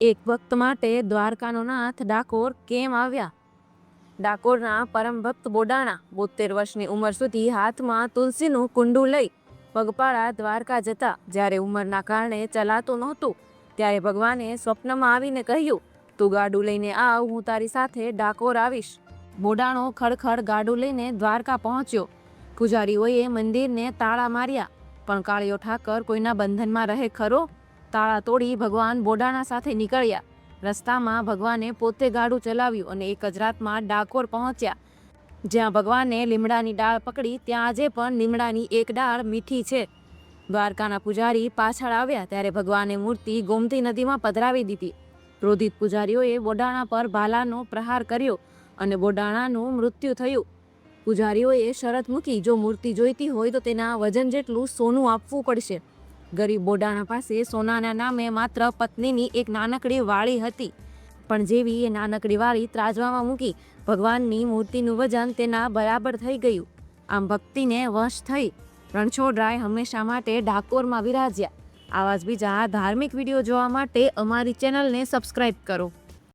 એક વખત માટે દ્વારકાનો નાથ ડાકોર કેમ આવ્યા? ડાકોરના પરમ ભક્ત બોડાણા 72 વર્ષની ઉંમર સુધી હાથમાં તુલસીનું કુંડું લઈ પગપાળા દ્વારકા જતા. જ્યારે ઉંમરના કારણે ચલાતું નહોતું ત્યારે ભગવાને સ્વપ્નમાં આવીને કહ્યું, તું ગાડું લઈને આવ, હું તારી સાથે ડાકોર આવીશ. બોડાણો ખડખડ ગાડું લઈને દ્વારકા પહોંચ્યો. પૂજારીઓએ મંદિરને તાળા માર્યા, પણ કાળિયો ઠાકર કોઈના બંધનમાં રહે ખરો? તાળા તોડી ભગવાન બોડાણા સાથે નીકળ્યા. રસ્તામાં ભગવાને પોતે ગાડું ચલાવ્યું અને એક જ રાતમાં ડાકોર પહોંચ્યા. જ્યાં ભગવાને લીમડાની ડાળ પકડી ત્યાં આજે પણ લીમડાની એક ડાળ મીઠી છે. દ્વારકાના પૂજારી પાછળ આવ્યા ત્યારે ભગવાને મૂર્તિ ગોમતી નદીમાં પધરાવી દીધી. ક્રોધિત પૂજારીઓએ બોડાણા પર ભાલાનો પ્રહાર કર્યો અને બોડાણાનું મૃત્યુ થયું. પૂજારીઓએ શરત મૂકી, જો મૂર્તિ જોઈતી હોય તો તેના વજન જેટલું સોનું આપવું પડશે. ગરીબ બોડાણા પાસે સોનાના નામે માત્ર પત્નીની એક નાનકડી વાળી હતી, પણ જેવી એ નાનકડી વાળી ત્રાજવામાં મૂકી, ભગવાનની મૂર્તિનું વજન તેના બરાબર થઈ ગયું. આમ ભક્તિને વશ થઈ રણછોડરાય હંમેશા માટે ડાકોરમાં વિરાજ્યા. આવા જ બીજા ધાર્મિક વિડીયો જોવા માટે અમારી ચેનલને સબસ્ક્રાઈબ કરો.